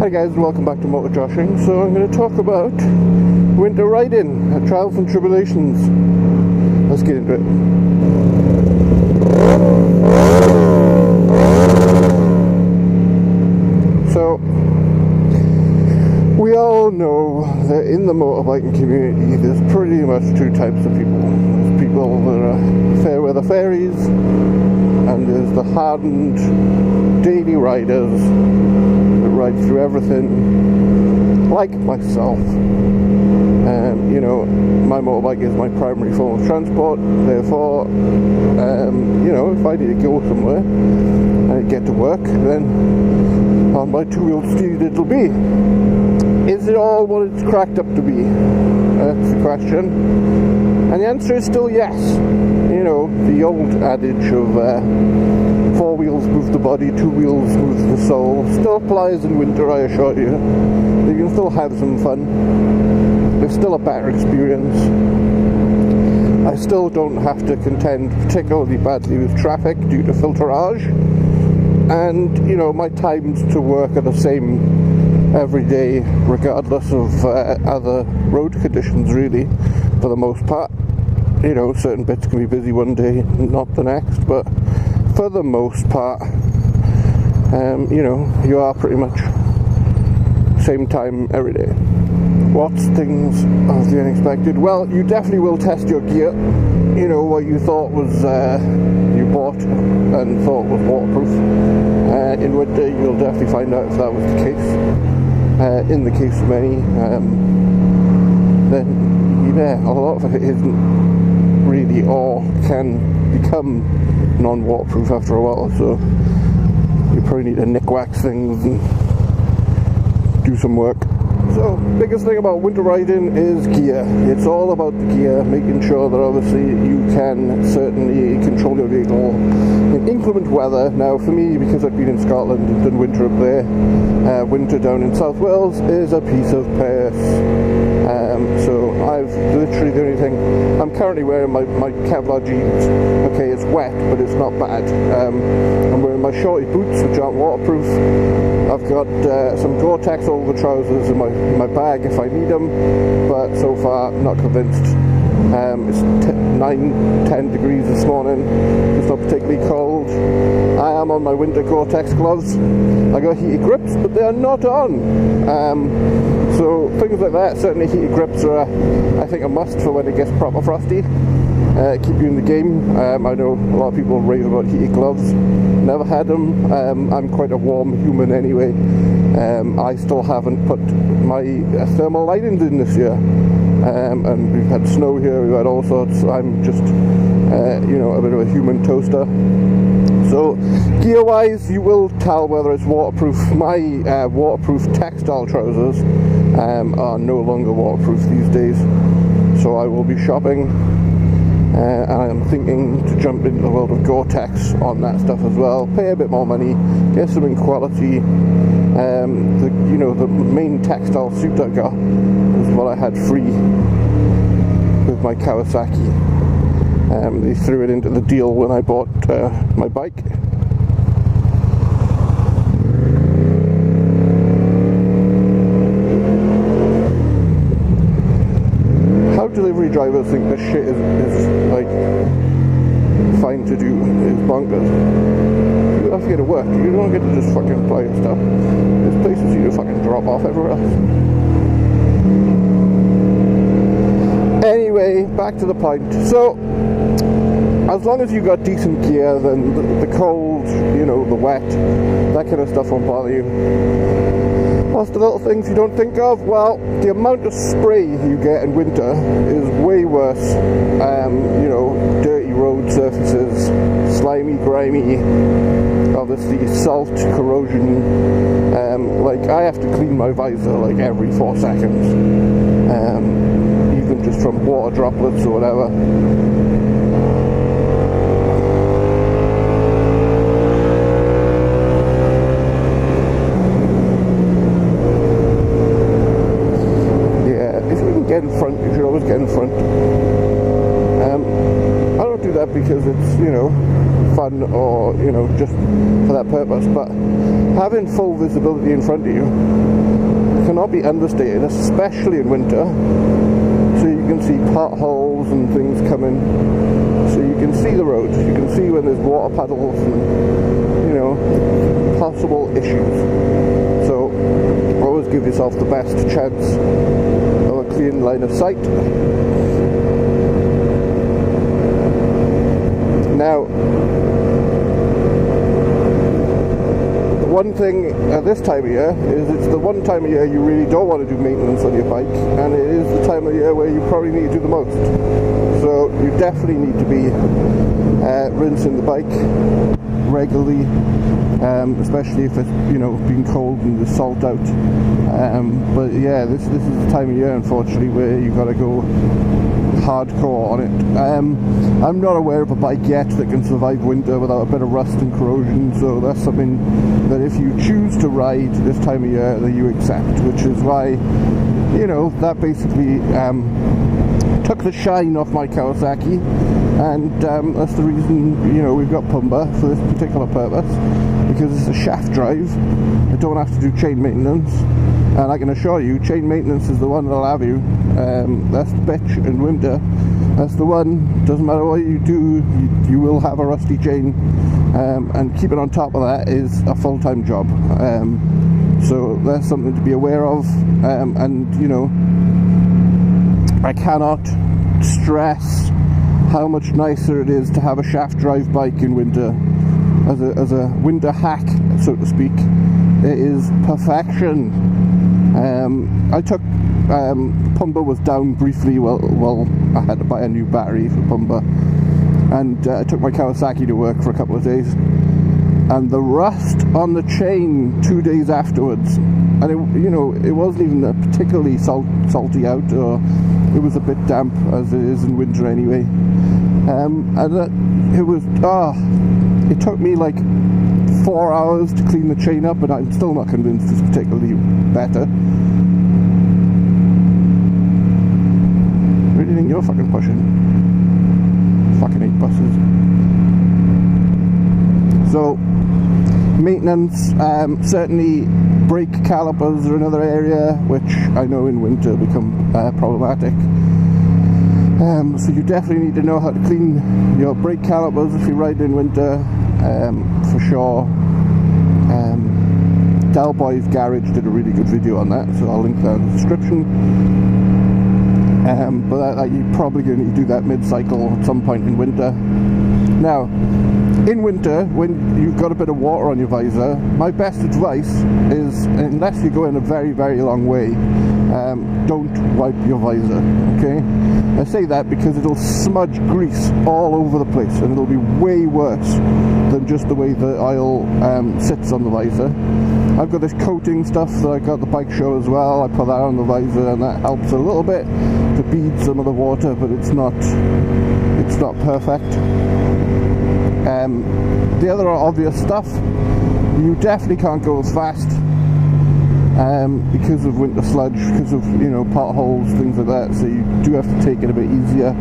Hi guys, welcome back to Moto Joshing. So I'm going to talk about winter riding, trials and tribulations. Let's get into it. So we all know that in the motorbiking community there's pretty much two types of people. There's people that are fair weather fairies, and there's the hardened daily riders that ride through everything, like myself. You know, my motorbike is my primary form of transport, therefore, you know, if I need to go somewhere and get to work, then on my two-wheeled steed it'll be. Is it all what it's cracked up to be? That's the question. And the answer is still yes. You know, the old adage of four wheels move the body, two wheels move the soul still applies in winter, I assure you. You can still have some fun. It's still a better experience. I still don't have to contend particularly badly with traffic due to filterage. And, you know, my times to work are the same every day, regardless of other road conditions, really, for the most part. You know, certain bits can be busy one day, not the next, but for the most part, you know, you are pretty much same time every day. What's things of the unexpected? Well, you definitely will test your gear. You know, what you thought was, you bought and thought was waterproof. In winter, you'll definitely find out if that was the case. In the case of many, then, yeah, a lot of it isn't really, or can become non-waterproof after a while, so you probably need to nick wax things and do some work. So, biggest thing about winter riding is gear. It's all about the gear, making sure that obviously you can certainly control your vehicle in inclement weather. Now for me, because I've been in Scotland and done winter up there, winter down in South Wales is a piece of piss. So I've literally, the only thing, I'm currently wearing my Kevlar jeans. Okay, it's wet, but it's not bad. I'm wearing my shorty boots, which aren't waterproof. I've got some Gore-Tex over trousers in my bag if I need them, but so far not convinced. It's 9-10 degrees this morning. It's not particularly cold. I am on my winter Gore-Tex gloves. I got heated grips, but they are not on. So things like that, certainly heated grips are, I think, a must for when it gets proper frosty. Keep you in the game. I know a lot of people rave about heated gloves. Never had them. I'm quite a warm human anyway. I still haven't put my thermal linings in this year. And we've had snow here, we've had all sorts. I'm just, you know, a bit of a human toaster. So, gear-wise, you will tell whether it's waterproof. My waterproof textile trousers are no longer waterproof these days. So I will be shopping. And I'm thinking to jump into the world of Gore-Tex on that stuff as well. Pay a bit more money, get something quality. You know, the main textile suit I got is what I had free with my Kawasaki. They threw it into the deal when I bought my bike. How delivery drivers think this shit is like fine to do is bonkers. You have to get to work. You don't get to just fucking apply your stuff. There's places you to fucking drop off everywhere else. Anyway, back to the point. So, as long as you got decent gear, then the cold, you know, the wet, that kind of stuff won't bother you. What's the little things you don't think of? Well, the amount of spray you get in winter is way worse. You know, dirty road surfaces, slimy, grimy, obviously salt, corrosion. Like, I have to clean my visor like every 4 seconds. Even just from water droplets or whatever. Get in front, you should always get in front. I don't do that because it's, you know, fun or, you know, just for that purpose, but having full visibility in front of you cannot be understated, especially in winter. So you can see potholes and things coming. So you can see the road. You can see when there's water puddles and, you know, possible issues. So always give yourself the best chance of a clean line of sight. Now, one thing at this time of year is it's the one time of year you really don't want to do maintenance on your bike, and it is the time of year where you probably need to do the most. So you definitely need to be rinsing the bike regularly, especially if it's, you know, being cold and there's salt out. But yeah, this is the time of year, unfortunately, where you've got to go hardcore on it. I'm not aware of a bike yet that can survive winter without a bit of rust and corrosion, so that's something that if you choose to ride this time of year that you accept, which is why, you know, that basically took the shine off my Kawasaki, and that's the reason, you know, we've got Pumbaa for this particular purpose, because it's a shaft drive. I don't have to do chain maintenance, and I can assure you chain maintenance is the one that'll have you. That's the bitch in winter. That's the one, doesn't matter what you do, you will have a rusty chain, and keeping on top of that is a full-time job. So that's something to be aware of, and you know, I cannot stress how much nicer it is to have a shaft drive bike in winter. As a winter hack, so to speak, it is perfection. I took Pumbaa was down briefly. Well, I had to buy a new battery for Pumbaa, and I took my Kawasaki to work for a couple of days, and the rust on the chain 2 days afterwards, and it, you know, it wasn't even particularly salty out, or it was a bit damp as it is in winter anyway, and it was it took me like 4 hours to clean the chain up, and I'm still not convinced it's particularly better. Where do you think you're fucking pushing? Fucking hate buses. So, maintenance, certainly brake calipers are another area which I know in winter become problematic. So you definitely need to know how to clean your brake calipers if you ride in winter, for sure. Dalboy's Garage did a really good video on that, so I'll link that in the description. But you're probably going to do that mid-cycle at some point in winter. Now, in winter, when you've got a bit of water on your visor, my best advice is, unless you're going a very, very long way, don't wipe your visor, okay? I say that because it'll smudge grease all over the place, and it'll be way worse than just the way the oil sits on the visor. I've got this coating stuff that I got at the bike show as well. I put that on the visor, and that helps a little bit to bead some of the water, but it's not perfect. The other obvious stuff, you definitely can't go as fast because of winter sludge, because of, you know, potholes, things like that, so you do have to take it a bit easier.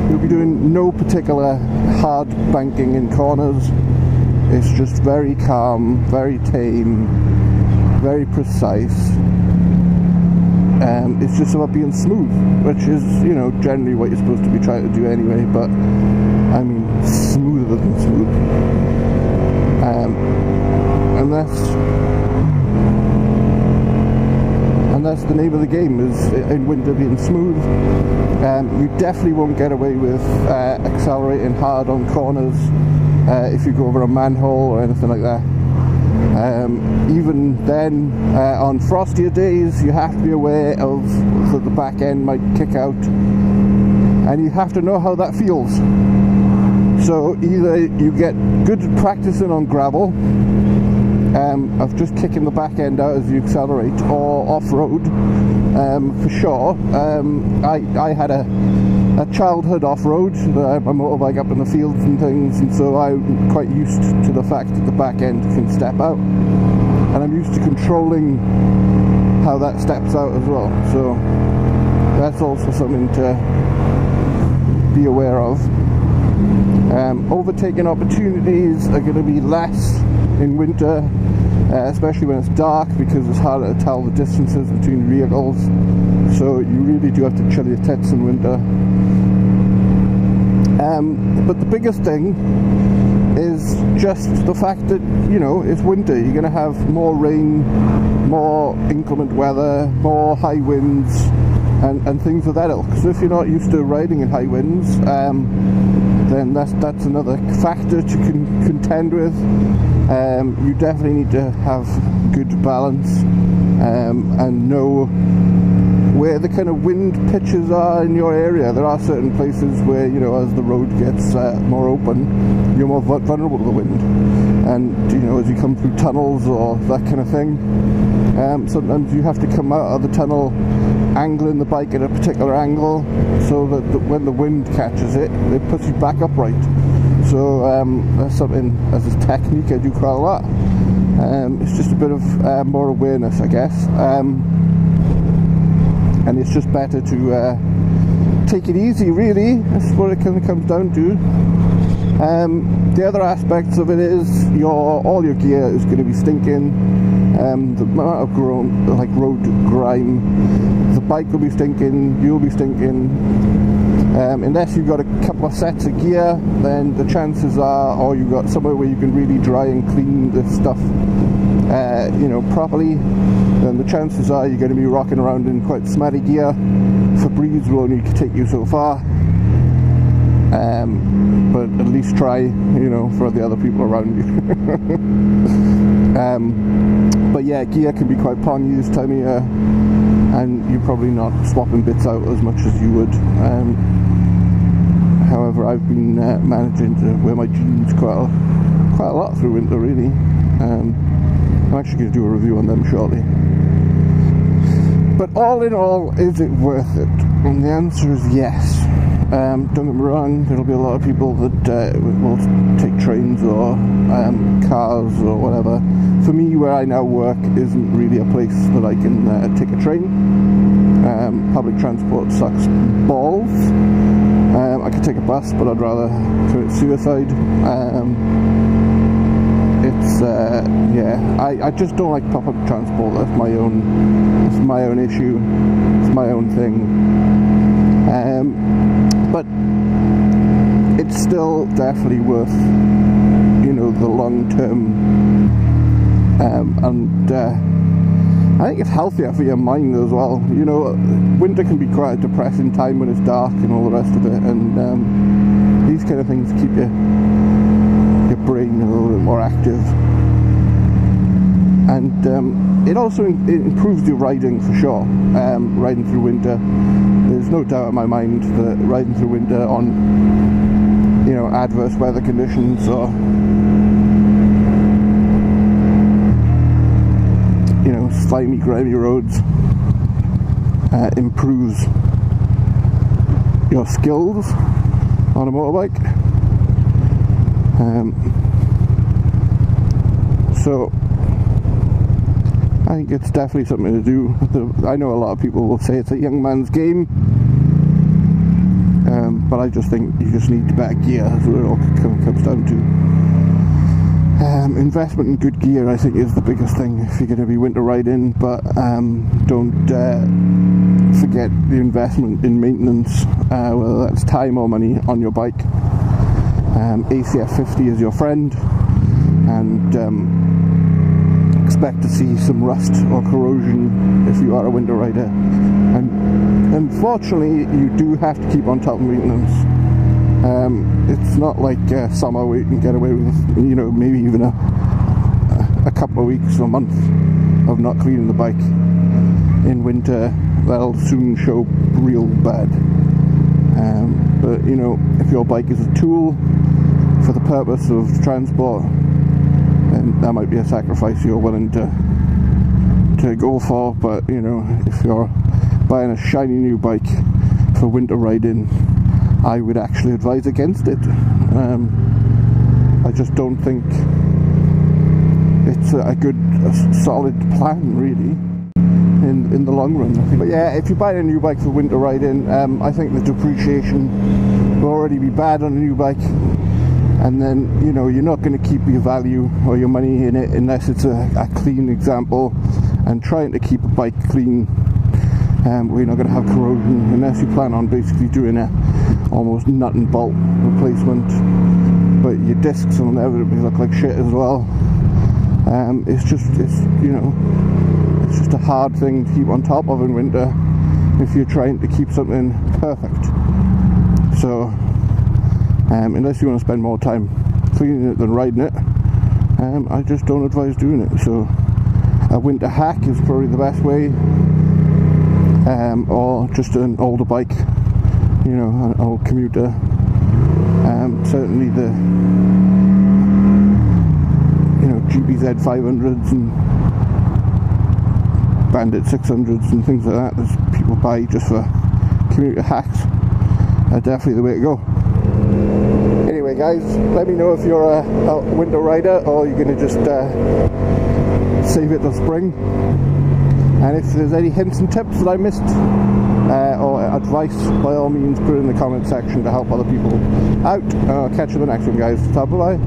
You'll be doing no particular hard banking in corners. It's just very calm, very tame, very precise. It's just about being smooth, which is, you know, generally what you're supposed to be trying to do anyway, but I mean, smoother than smooth. And that's the name of the game, is in winter being smooth. You definitely won't get away with accelerating hard on corners if you go over a manhole or anything like that. Even then, on frostier days, you have to be aware of that the back end might kick out, and you have to know how that feels. So either you get good practicing on gravel, of just kicking the back end out as you accelerate, or off-road, for sure. I had a childhood off-road, my motorbike up in the fields and things, and so I'm quite used to the fact that the back end can step out, and I'm used to controlling how that steps out as well, so that's also something to be aware of. Overtaking opportunities are going to be less in winter, especially when it's dark, because it's harder to tell the distances between vehicles. So you really do have to chill your tits in winter. But the biggest thing is just the fact that, you know, it's winter. You're going to have more rain, more inclement weather, more high winds, and things of that ilk. So if you're not used to riding in high winds, then that's another factor to contend with. You definitely need to have good balance and know where the kind of wind pitches are in your area. There are certain places where, you know, as the road gets more open, you're more vulnerable to the wind, and, you know, as you come through tunnels or that kind of thing, sometimes you have to come out of the tunnel angling the bike at a particular angle, so that when the wind catches it, it puts you back upright. So that's something, as a technique, I do quite a lot. It's just a bit of more awareness, I guess. And it's just better to take it easy, really. That's what it kind of comes down to. The other aspects of it is all your gear is going to be stinking. The amount of road grime, the bike will be stinking, you'll be stinking. Unless you've got a couple of sets of gear, then the chances are, or you've got somewhere where you can really dry and clean this stuff, you know, properly, then the chances are you're going to be rocking around in quite smelly gear. Febreze will only take you so far, but at least try, you know, for the other people around you. But yeah, gear can be quite pongy this time of year, and you're probably not swapping bits out as much as you would. However, I've been managing to wear my jeans quite a lot through winter, really. I'm actually going to do a review on them shortly. But all in all, is it worth it? And the answer is yes. Don't get me wrong, there'll be a lot of people that will take trains or cars or whatever. For me, where I now work isn't really a place that I can take a train. Public transport sucks balls. I could take a bus, but I'd rather commit suicide. Yeah, I just don't like public transport. That's my own issue. It's my own thing. But it's still definitely worth, you know, the long term. And I think it's healthier for your mind as well. You know, winter can be quite a depressing time when it's dark and all the rest of it, and these kind of things keep your brain a little bit more active. And it also improves your riding for sure. Riding through winter, there's no doubt in my mind that riding through winter on, you know, adverse weather conditions or, you know, slimy, grimy roads improves your skills on a motorbike. So I think it's definitely something to do. I know a lot of people will say it's a young man's game, but I just think you just need better gear. That's what it all comes down to. Investment in good gear, I think, is the biggest thing if you're going to be winter riding, but don't forget the investment in maintenance, whether that's time or money on your bike. ACF50 is your friend, and expect to see some rust or corrosion if you are a winter rider. And unfortunately, you do have to keep on top of maintenance. It's not like summer where you can get away with, you know, maybe even a couple of weeks or a month of not cleaning the bike. In winter, that'll soon show real bad. But you know, if your bike is a tool for the purpose of transport, then that might be a sacrifice you're willing to go for. But you know, if you're buying a shiny new bike for winter riding, I would actually advise against it. I just don't think it's a good, solid plan, really, in the long run, I think. But yeah, if you're buying a new bike for winter riding, I think the depreciation will already be bad on a new bike. and then, you know, you're not going to keep your value or your money in it unless it's a clean example. And trying to keep a bike clean, where you're not going to have corrosion, unless you plan on basically doing a almost nut and bolt replacement, but your discs will inevitably look like shit as well. It's just a hard thing to keep on top of in winter if you're trying to keep something perfect. So unless you want to spend more time cleaning it than riding it, I just don't advise doing it. So a winter hack is probably the best way, or just an older bike, you know, an old commuter. Certainly the, you know, GBZ 500s and Bandit 600s and things like that that people buy just for commuter hacks are definitely the way to go. Anyway guys, let me know if you're a winter rider or you're going to just save it till spring, and if there's any hints and tips that I missed or advice, by all means put it in the comment section to help other people out. I'll catch you in the next one guys. Bye bye.